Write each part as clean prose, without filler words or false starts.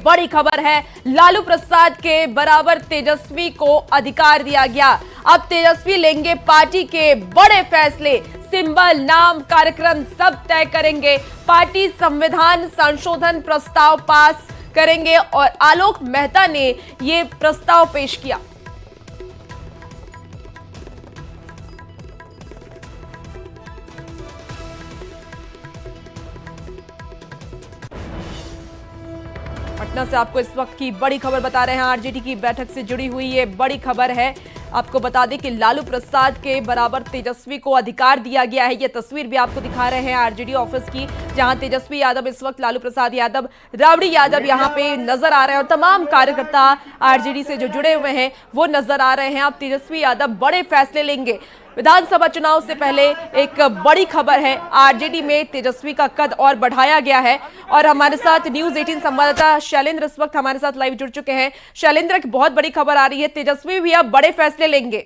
बड़ी खबर है, लालू प्रसाद के बराबर तेजस्वी को अधिकार दिया गया। अब तेजस्वी लेंगे पार्टी के बड़े फैसले, सिंबल, नाम, कार्यक्रम सब तय करेंगे। पार्टी संविधान संशोधन प्रस्ताव पास करेंगे और आलोक मेहता ने ये प्रस्ताव पेश किया। पटना से आपको इस वक्त की बड़ी खबर बता रहे हैं, आरजेडी की बैठक से जुड़ी हुई ये बड़ी खबर है। आपको बता दें कि लालू प्रसाद के बराबर तेजस्वी को अधिकार दिया गया है। ये तस्वीर भी आपको दिखा रहे हैं आरजेडी ऑफिस की, जहां तेजस्वी यादव इस वक्त लालू प्रसाद यादव, राबड़ी यादव यहां पे नजर आ रहे हैं और तमाम कार्यकर्ता आरजेडी से जो जुड़े हुए हैं वो नजर आ रहे हैं। अब तेजस्वी यादव बड़े फैसले लेंगे। विधानसभा चुनाव से पहले एक बड़ी खबर है, आरजेडी में तेजस्वी का कद और बढ़ाया गया है। और हमारे साथ न्यूज 18 संवाददाता शैलेंद्र इस वक्त हमारे साथ लाइव जुड़ चुके हैं। शैलेंद्र, एक बहुत बड़ी खबर आ रही है, तेजस्वी भी अब बड़े फैसले लेंगे।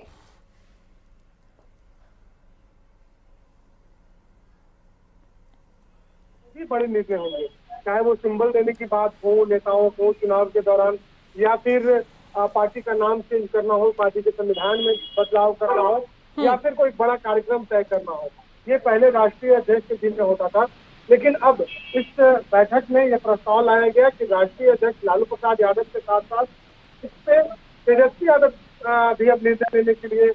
बड़े निर्णय होंगे, चाहे वो सिंबल देने की बात हो नेताओं को चुनाव के दौरान, या फिर पार्टी का नाम चेंज करना हो, पार्टी के संविधान में बदलाव करना हो, या फिर कोई बड़ा कार्यक्रम तय करना हो। ये पहले राष्ट्रीय अध्यक्ष के दिन में होता था, लेकिन अब इस बैठक में यह प्रस्ताव लाया गया कि राष्ट्रीय अध्यक्ष लालू प्रसाद यादव के साथ साथ इस पे तेजस्वी यादव भी अब निर्णय लेने के लिए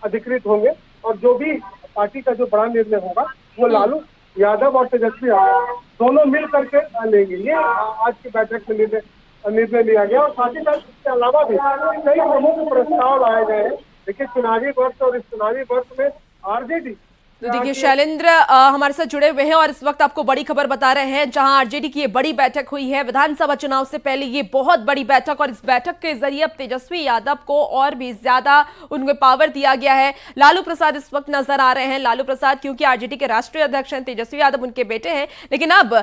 अधिकृत होंगे। और जो भी पार्टी का जो बड़ा निर्णय होगा वो लालू यादव और तेजस्वी यादव दोनों मिल करके लेंगे। ये आज की बैठक में निर्णय लिया गया। और साथ ही साथ इसके अलावा भी कई प्रमुख प्रस्ताव लाए गए हैं। देखिए, चुनावी वर्ष और इस चुनावी वर्ष में आरजेडी, तो देखिए शैलेंद्र हमारे साथ जुड़े हुए हैं और इस वक्त आपको बड़ी खबर बता रहे हैं, जहां आरजेडी की ये बड़ी बैठक हुई है विधानसभा चुनाव से पहले, ये बहुत बड़ी बैठक, और इस बैठक के जरिए अब तेजस्वी यादव को और भी ज्यादा उनमें पावर दिया गया है। लालू प्रसाद इस वक्त नजर आ रहे हैं, लालू प्रसाद क्योंकि आरजेडी के राष्ट्रीय अध्यक्ष हैं, तेजस्वी यादव उनके बेटे हैं, लेकिन अब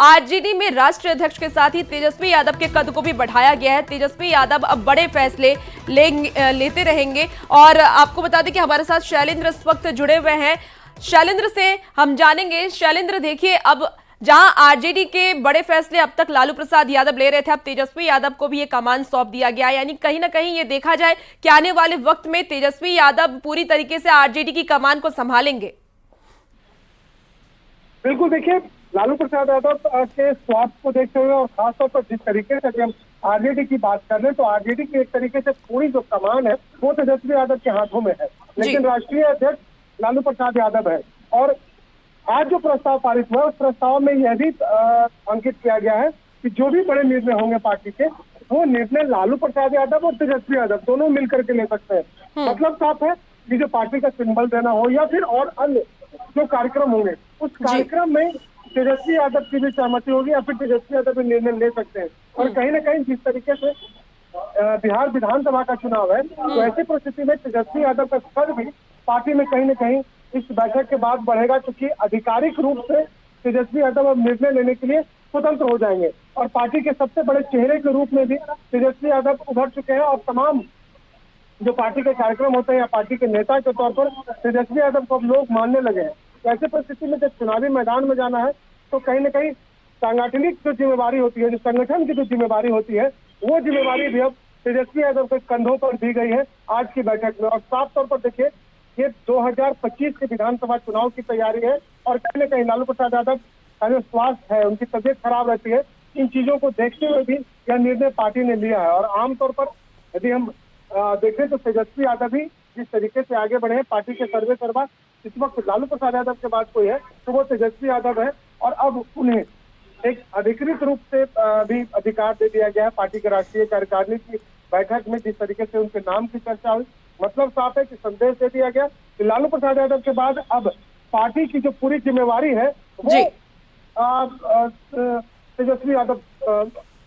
आरजेडी में राष्ट्रीय अध्यक्ष के साथ ही तेजस्वी यादव के कद को भी बढ़ाया गया है। तेजस्वी यादव अब बड़े फैसले लेते रहेंगे। और आपको बता दें कि हमारे साथ शैलेंद्र इस वक्त जुड़े हुए हैं। शैलेंद्र से हम जानेंगे, शैलेंद्र देखिए, अब जहां आरजेडी के बड़े फैसले अब तक लालू प्रसाद यादव ले रहे थे, अब तेजस्वी यादव को भी ये कमान सौंप दिया गया, यानी कहीं ना कहीं ये देखा जाए कि आने वाले वक्त में तेजस्वी यादव पूरी तरीके से आरजेडी की कमान को संभालेंगे। बिल्कुल, देखिए, लालू प्रसाद यादव के स्वास्थ्य को देखते हुए और खासतौर पर जिस तरीके से हम आरजेडी की बात कर रहे हैं, तो आरजेडी की एक तरीके से पूरी जो कमान है वो तेजस्वी यादव के हाथों में है, लेकिन राष्ट्रीय अध्यक्ष लालू प्रसाद यादव है। और आज जो प्रस्ताव पारित हुआ, उस प्रस्ताव में यह भी अंकित किया गया है कि जो भी बड़े निर्णय होंगे पार्टी के, वो निर्णय लालू प्रसाद यादव और तेजस्वी यादव दोनों मिलकर के ले सकते हैं। मतलब साफ है कि जो पार्टी का सिंबल देना हो या फिर और अन्य जो कार्यक्रम होंगे, उस कार्यक्रम में तेजस्वी यादव की भी सहमति होगी या फिर तेजस्वी यादव भी निर्णय ले सकते हैं। और कहीं ना कहीं जिस तरीके से बिहार विधानसभा का चुनाव है, तो ऐसी परिस्थिति में तेजस्वी यादव का स्तर भी पार्टी में कहीं ना कहीं इस बैठक के बाद बढ़ेगा, क्योंकि आधिकारिक रूप से तेजस्वी यादव अब निर्णय लेने के लिए स्वतंत्र हो जाएंगे। और पार्टी के सबसे बड़े चेहरे के रूप में भी तेजस्वी यादव उभर चुके हैं और तमाम जो पार्टी के कार्यक्रम होते हैं या पार्टी के नेता के तौर पर तेजस्वी यादव को अब लोग मानने लगे हैं। तो ऐसे परिस्थिति में जब चुनावी मैदान में जाना है, तो कहीं ना कहीं सांगठनिक जो जिम्मेवारी होती है, जो संगठन की जो जिम्मेवारी होती है, वो जिम्मेवारी भी अब तेजस्वी यादव के कंधों पर दी गई है आज की बैठक में। और साफ तौर पर देखिए, ये 2025 के विधानसभा चुनाव की तैयारी है और कहीं ना कहीं लालू प्रसाद यादव का जो स्वास्थ्य है, उनकी तबीयत खराब रहती है, इन चीजों को देखते हुए भी यह निर्णय पार्टी ने लिया है। और आमतौर पर यदि हम देखें तो तेजस्वी यादव भी जिस तरीके से आगे बढ़े हैं, पार्टी के सर्वे सर्वा इस वक्त लालू प्रसाद यादव के बाद कोई है तो वो तेजस्वी यादव है। और अब उन्हें एक अधिकृत रूप से भी अधिकार दे दिया गया है पार्टी के राष्ट्रीय कार्यकारिणी की बैठक में। जिस तरीके से उनके नाम की चर्चा हुई, मतलब साफ है कि संदेश दे दिया गया कि लालू प्रसाद यादव के बाद अब पार्टी की जो पूरी जिम्मेवारी है वो तेजस्वी यादव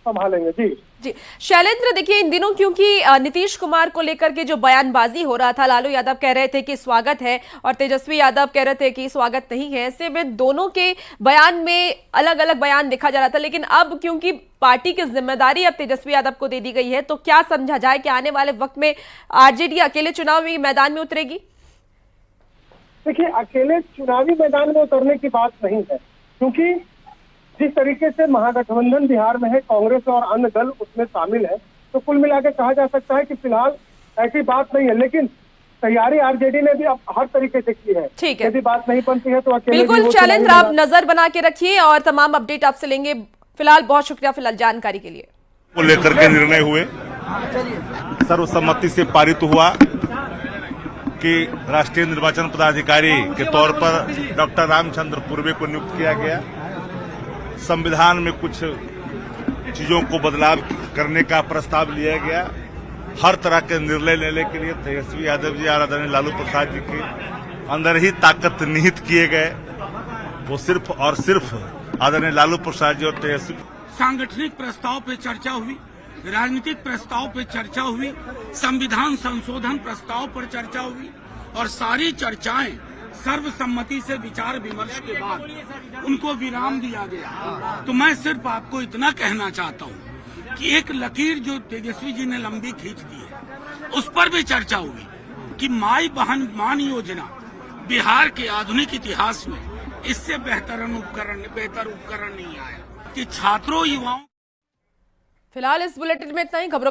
संभालेंगे। जी शैलेंद्र, देखिए इन दिनों क्योंकि नीतीश कुमार को लेकर के जो बयानबाजी हो रहा था, लालू यादव कह रहे थे कि स्वागत है और तेजस्वी यादव कह रहे थे कि स्वागत नहीं है, ऐसे में दोनों के बयान में अलग अलग बयान देखा जा रहा था। लेकिन अब क्योंकि पार्टी की जिम्मेदारी अब तेजस्वी यादव को दे दी गई है, तो क्या समझा जाए कि आने वाले वक्त में आरजेडी अकेले चुनावी मैदान में उतरेगी? देखिए, अकेले चुनावी मैदान में उतरने की बात नहीं है, क्योंकि जिस तरीके से महागठबंधन बिहार में है, कांग्रेस और अन्य दल उसमें शामिल है, तो कुल मिला के कहा जा सकता है कि फिलहाल ऐसी बात नहीं है। लेकिन तैयारी आरजेडी ने भी अब हर तरीके से की है। ठीक है, यदि बात नहीं बनती है तो अकेले भी बिल्कुल वो शैलेंद्र, चुनावी आप नजर बना के रखिए और तमाम अपडेट आपसे लेंगे। फिलहाल बहुत शुक्रिया फिलहाल जानकारी के लिए। को लेकर के निर्णय हुए, सर्वसम्मति से पारित हुआ कि राष्ट्रीय निर्वाचन पदाधिकारी के तौर पर डॉक्टर रामचंद्र पूर्वे को नियुक्त किया गया। संविधान में कुछ चीजों को बदलाव करने का प्रस्ताव लिया गया। हर तरह के निर्णय लेने के लिए तेजस्वी यादव जी और आदरणीय लालू प्रसाद जी के अंदर ही ताकत निहित किए गए। वो सिर्फ और सिर्फ आदरणीय लालू प्रसाद जी और तेजस्वी सांगठनिक प्रस्ताव पे चर्चा हुई, राजनीतिक प्रस्ताव पे चर्चा हुई, संविधान संशोधन प्रस्ताव पर चर्चा हुई और सारी चर्चाएं सर्वसम्मति से विचार विमर्श के बाद उनको विराम दिया गया। तो मैं सिर्फ आपको इतना कहना चाहता हूं कि एक लकीर जो तेजस्वी जी ने लंबी खींच दी है, उस पर भी चर्चा हुई कि माई बहन मान योजना बिहार के आधुनिक इतिहास में इससे बेहतर उपकरण नहीं आया कि छात्रों युवाओं। फिलहाल इस बुलेटिन में इतना ही। खबरों